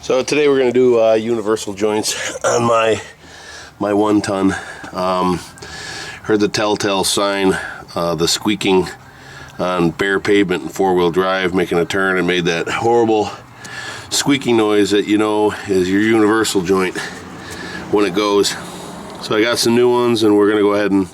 So today we're going to do universal joints on my 1 ton. Heard the telltale sign, the squeaking on bare pavement and 4-wheel drive, making a turn, and made that horrible squeaking noise that you know is your universal joint when it goes. So I got some new ones, and we're going to go ahead and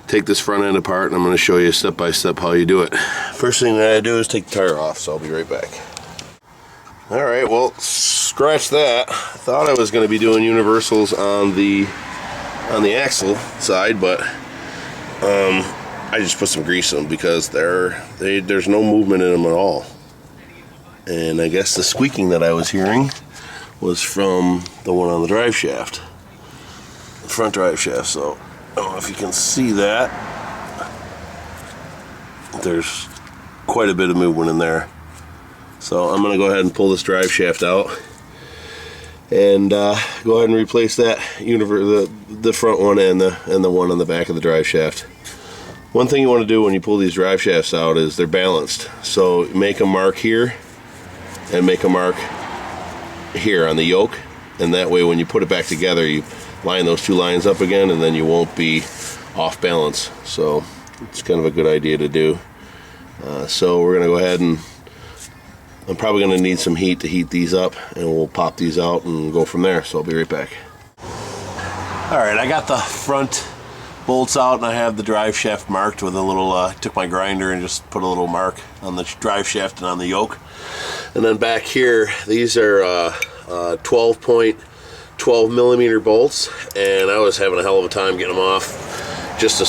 take this front end apart, and I'm going to show you step by step how you do it. First thing that I do is take the tire off, so I'll be right back. Alright, well, scratch that. I thought I was going to be doing universals on the axle side, but I just put some grease in them because there's no movement in them at all. And I guess the squeaking that I was hearing was from the one on the drive shaft, the front drive shaft. So I don't know if you can see that. There's quite a bit of movement in there. So I'm going to go ahead and pull this drive shaft out and go ahead and replace that the front one and the one on the back of the drive shaft. One thing you want to do when you pull these drive shafts out is they're balanced. So make a mark here and make a mark here on the yoke, and that way when you put it back together you line those two lines up again, and then you won't be off balance. So it's kind of a good idea to do. So we're going to go ahead and I'm probably going to need some heat to heat these up, and we'll pop these out and go from there. So I'll be right back. Alright, I got the front bolts out, and I have the drive shaft marked with a little, took my grinder and just put a little mark on the drive shaft and on the yoke. And then back here, these are 12 millimeter bolts, and I was having a hell of a time getting them off. Just a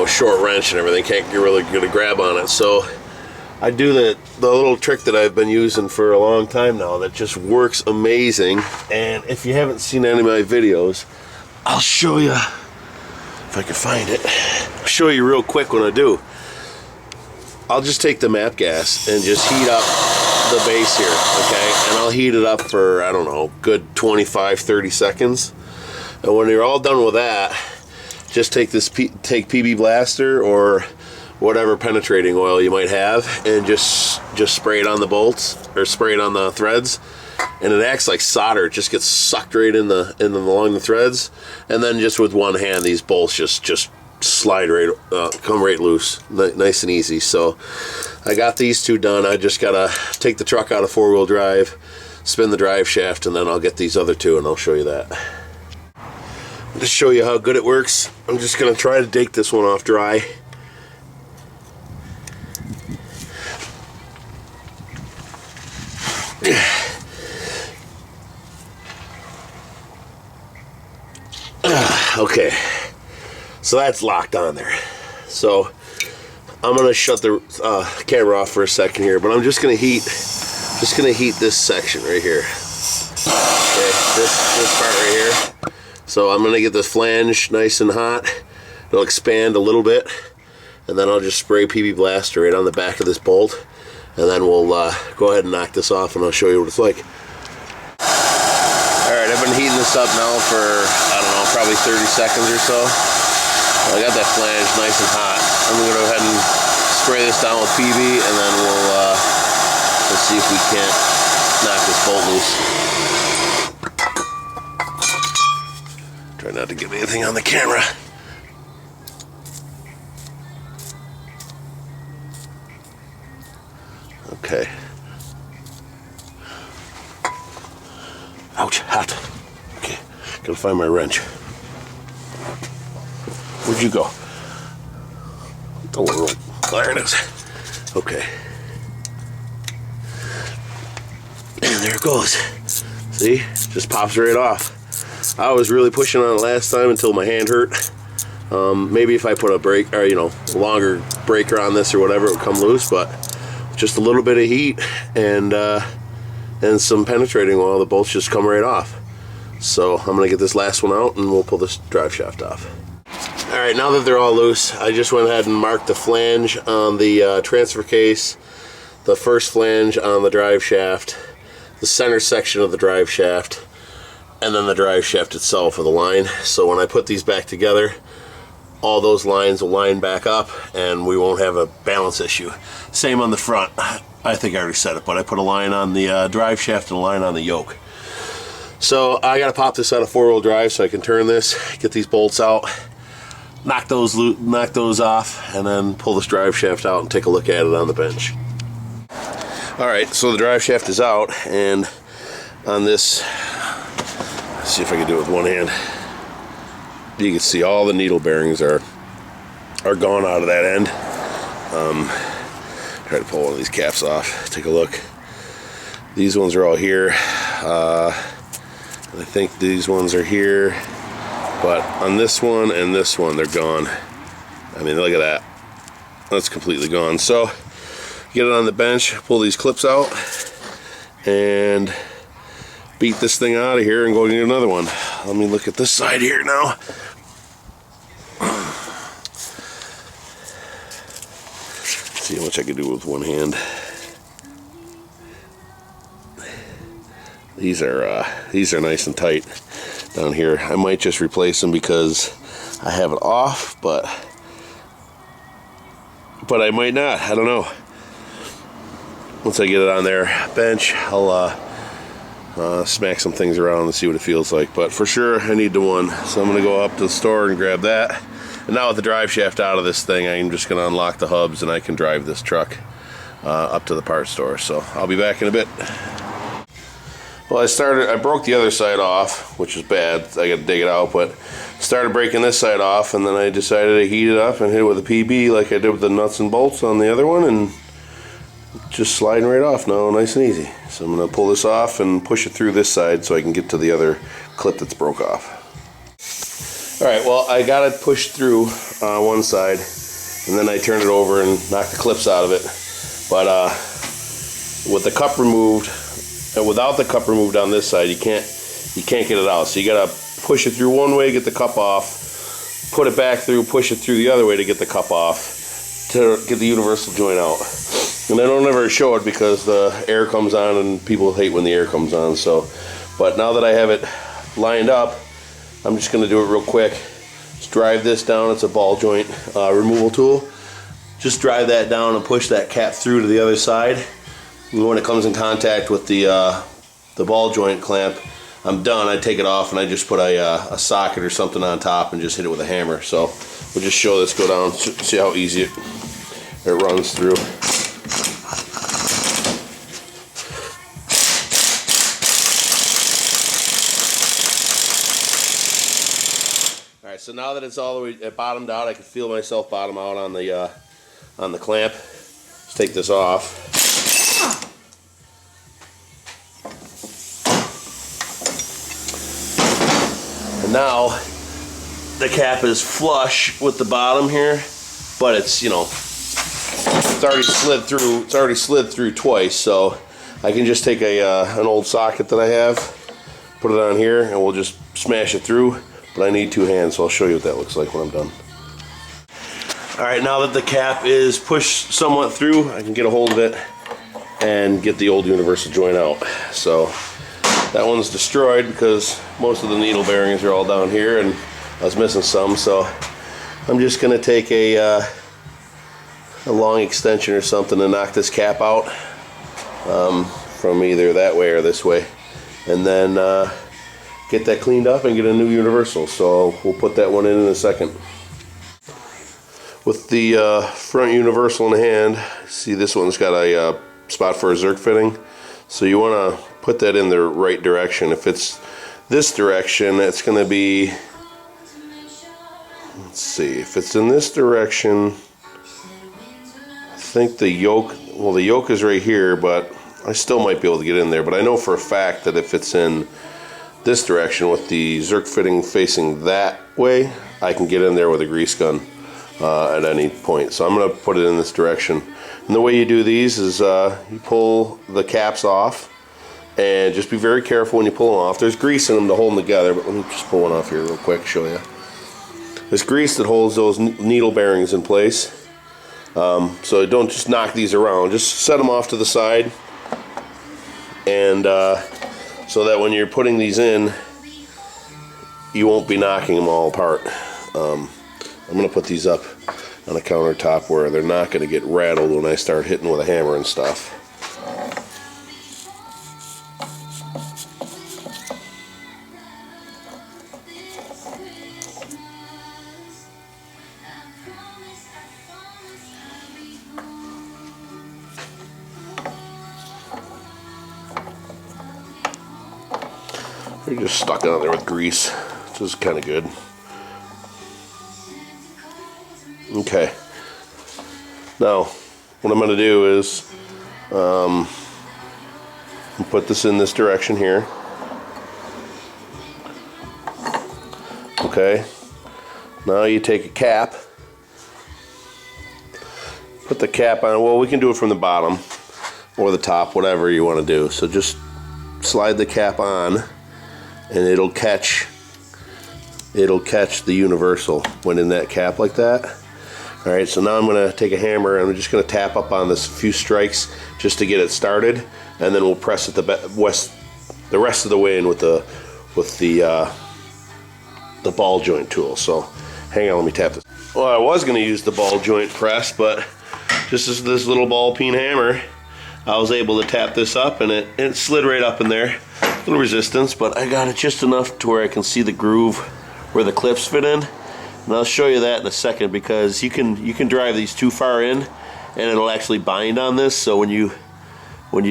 short wrench and everything, can't get really good a grab on it. So I do the little trick that I've been using for a long time now that just works amazing. And if you haven't seen any of my videos, I'll show you if I can find it. I'll show you real quick when I do. I'll just take the MAP gas and just heat up the base here, okay? And I'll heat it up for, I don't know, good 25-30 seconds. And when you're all done with that, just take this PB Blaster or whatever penetrating oil you might have, and just spray it on the bolts or spray it on the threads, and it acts like solder. It just gets sucked right in along the threads, and then just with one hand these bolts just slide right come right loose, nice and easy. So I got these two done. I just gotta take the truck out of 4-wheel drive, spin the drive shaft, and then I'll get these other two and I'll show you that. To show you how good it works, I'm just gonna try to take this one off dry. Okay, so that's locked on there. So I'm gonna shut the camera off for a second here, but I'm just gonna heat this section right here. Okay, this part right here. So I'm gonna get this flange nice and hot. It'll expand a little bit, and then I'll just spray PB Blaster right on the back of this bolt, and then we'll go ahead and knock this off, and I'll show you what it's like. Alright, I've been heating this up now for, I don't know, probably 30 seconds or so. I got that flange nice and hot. I'm going to go ahead and spray this down with PB, and then we'll see if we can't knock this bolt loose. Try not to get anything on the camera. Okay. Ouch, hot. Okay, gotta find my wrench. Where'd you go? What the world? There it is. Okay. And there it goes. See? Just pops right off. I was really pushing on it last time until my hand hurt. Maybe if I put a brake, or longer breaker on this or whatever, it would come loose, but just a little bit of heat and some penetrating oil, the bolts just come right off. So I'm gonna get this last one out and we'll pull this drive shaft off. Alright, now that they're all loose, I just went ahead and marked the flange on the transfer case, the first flange on the drive shaft, the center section of the drive shaft, and then the drive shaft itself with a line. So when I put these back together, all those lines will line back up and we won't have a balance issue. Same on the front. I think I already said it, but I put a line on the drive shaft and a line on the yoke. So I gotta pop this on a 4-wheel drive so I can turn this, get these bolts out, knock those off, and then pull this drive shaft out and take a look at it on the bench. Alright, so the drive shaft is out, and on this, let's see if I can do it with one hand. You can see all the needle bearings are gone out of that end. Try to pull one of these caps off. Take a look. These ones are all here. I think these ones are here, but on this one and this one, they're gone. I mean, look at that. That's completely gone. So, get it on the bench, pull these clips out, and beat this thing out of here and go get another one. Let me look at this side here now. See how much I can do with one hand. These are nice and tight down here. I might just replace them because I have it off, but I might not. I don't know. Once I get it on there bench, I'll smack some things around and see what it feels like. But for sure, I need the one, so I'm gonna go up to the store and grab that. And now with the drive shaft out of this thing, I'm just gonna unlock the hubs and I can drive this truck up to the parts store. So I'll be back in a bit. Well, I broke the other side off, which is bad. I got to dig it out, but started breaking this side off, and then I decided to heat it up and hit it with a PB like I did with the nuts and bolts on the other one, and just sliding right off now, nice and easy. So I'm going to pull this off and push it through this side so I can get to the other clip that's broke off. Alright, well, I got it pushed through one side, and then I turned it over and knocked the clips out of it. But with the cup removed, and without the cup removed on this side, you can't get it out. So you gotta push it through one way, get the cup off, put it back through, push it through the other way to get the cup off to get the universal joint out. And I don't ever show it because the air comes on and people hate when the air comes on. So, but now that I have it lined up, I'm just gonna do it real quick. Just drive this down. It's a ball joint removal tool. Just drive that down and push that cap through to the other side. And when it comes in contact with the ball joint clamp, I'm done. I take it off and I just put a socket or something on top and just hit it with a hammer. So we'll just show this go down, see how easy it runs through. Alright, so now that it's all the way bottomed out, I can feel myself bottom out on the clamp. Let's take this off. Now the cap is flush with the bottom here, but it's, you know, it's already slid through. It's already slid through twice, so I can just take an old socket that I have, put it on here, and we'll just smash it through. But I need two hands, so I'll show you what that looks like when I'm done. All right, now that the cap is pushed somewhat through, I can get a hold of it and get the old universal joint out. So that one's destroyed because most of the needle bearings are all down here and I was missing some, so I'm just going to take a long extension or something to knock this cap out from either that way or this way, and then get that cleaned up and get a new universal. So we'll put that one in a second. With the front universal in hand, see this one's got a spot for a Zerk fitting, so you want to put that in the right direction. If it's this direction, it's going to be, let's see, if it's in this direction, I think the yoke, well, the yoke is right here, but I still might be able to get in there. But I know for a fact that if it's in this direction with the Zerk fitting facing that way, I can get in there with a grease gun at any point. So I'm going to put it in this direction. And the way you do these is you pull the caps off, and just be very careful when you pull them off. There's grease in them to hold them together, but let me just pull one off here real quick, show you. There's grease that holds those needle bearings in place. So don't just knock these around. Just set them off to the side, and so that when you're putting these in, you won't be knocking them all apart. I'm going to put these up on a countertop where they're not going to get rattled when I start hitting with a hammer and stuff. They're just stuck on there with grease, which is kind of good. Okay. Now, what I'm going to do is put this in this direction here. Okay. Now you take a cap. Put the cap on. Well, we can do it from the bottom or the top, whatever you want to do. So just slide the cap on, and it'll catch the universal when in that cap like that. All right, so now I'm going to take a hammer and I'm just going to tap up on this few strikes just to get it started, and then we'll press it the rest of the way in with the ball joint tool. So hang on, let me tap this. Well, I was going to use the ball joint press, but just as this little ball peen hammer, I was able to tap this up, and it slid right up in there. A little resistance, but I got it just enough to where I can see the groove where the clips fit in. And I'll show you that in a second, because you can drive these too far in and it'll actually bind on this. So when you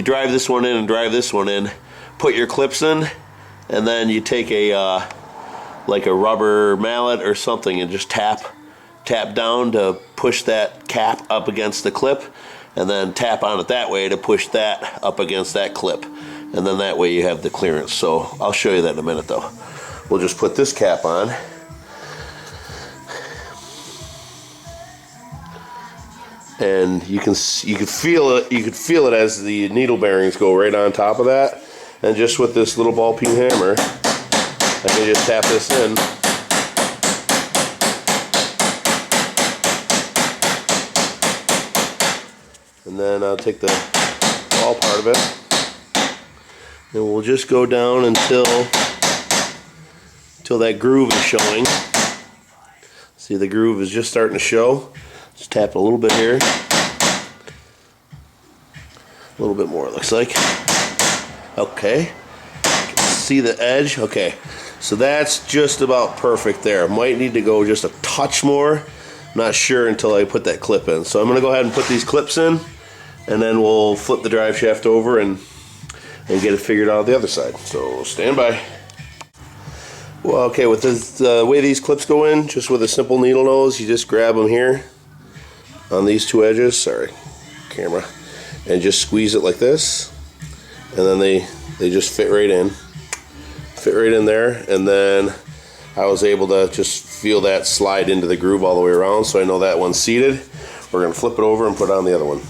drive this one in and drive this one in, put your clips in, and then you take a like a rubber mallet or something and just tap down to push that cap up against the clip, and then tap on it that way to push that up against that clip, and then that way you have the clearance. So I'll show you that in a minute though. We'll just put this cap on. And you can feel it as the needle bearings go right on top of that. And just with this little ball peen hammer, I can just tap this in. And then I'll take the ball part of it, and we'll just go down until that groove is showing. See, the groove is just starting to show. Just tap a little bit here. A little bit more, it looks like. Okay. See the edge? Okay. So that's just about perfect there. Might need to go just a touch more. Not sure until I put that clip in. So I'm going to go ahead and put these clips in, and then we'll flip the drive shaft over and get it figured out the other side. So stand by. Well, okay, with the way these clips go in, just with a simple needle nose, you just grab them here on these two edges, sorry, camera, and just squeeze it like this, and then they just fit right in there. And then I was able to just feel that slide into the groove all the way around, so I know that one's seated. We're going to flip it over and put on the other one.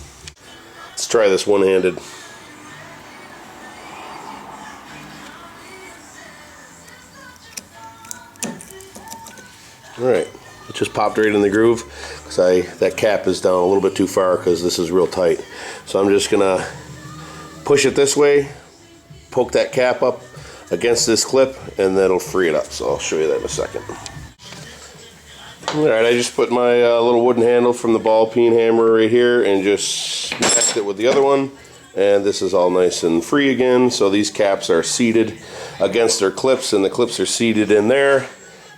Let's try this one-handed. Alright, it just popped right in the groove, because that cap is down a little bit too far because this is real tight. So I'm just going to push it this way, poke that cap up against this clip, and that'll free it up. So I'll show you that in a second. Alright, I just put my little wooden handle from the ball peen hammer right here and just smacked it with the other one, and this is all nice and free again. So these caps are seated against their clips, and the clips are seated in there.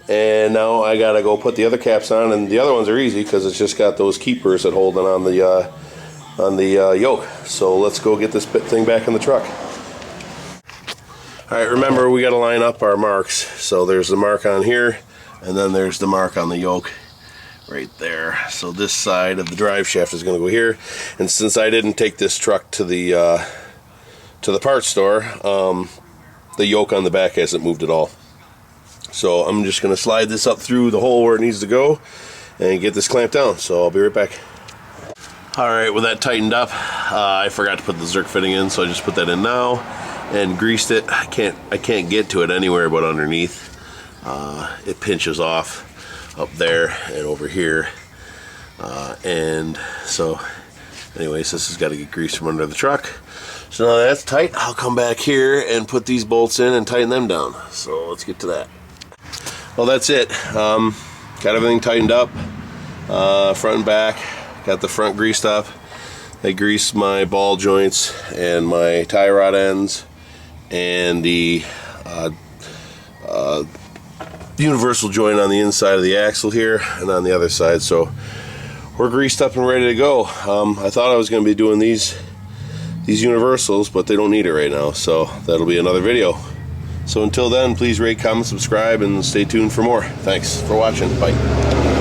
And now I gotta go put the other caps on, and the other ones are easy because it's just got those keepers that hold it on the yoke. So let's go get this thing back in the truck. Alright, remember we gotta line up our marks. So there's the mark on here, and then there's the mark on the yoke right there. So this side of the drive shaft is gonna go here. And since I didn't take this truck to the parts store, the yoke on the back hasn't moved at all. So I'm just going to slide this up through the hole where it needs to go and get this clamped down. So I'll be right back. Alright, with that tightened up, I forgot to put the Zerk fitting in, so I just put that in now and greased it. I can't get to it anywhere but underneath. It pinches off up there and over here. And so anyways, this has got to get greased from under the truck. So now that that's tight, I'll come back here and put these bolts in and tighten them down. So let's get to that. Well, that's it. Got everything tightened up, front and back. Got the front greased up. I greased my ball joints and my tie rod ends and the universal joint on the inside of the axle here and on the other side. So we're greased up and ready to go. I thought I was going to be doing these universals, but they don't need it right now. So that'll be another video. So until then, please rate, comment, subscribe, and stay tuned for more. Thanks for watching. Bye.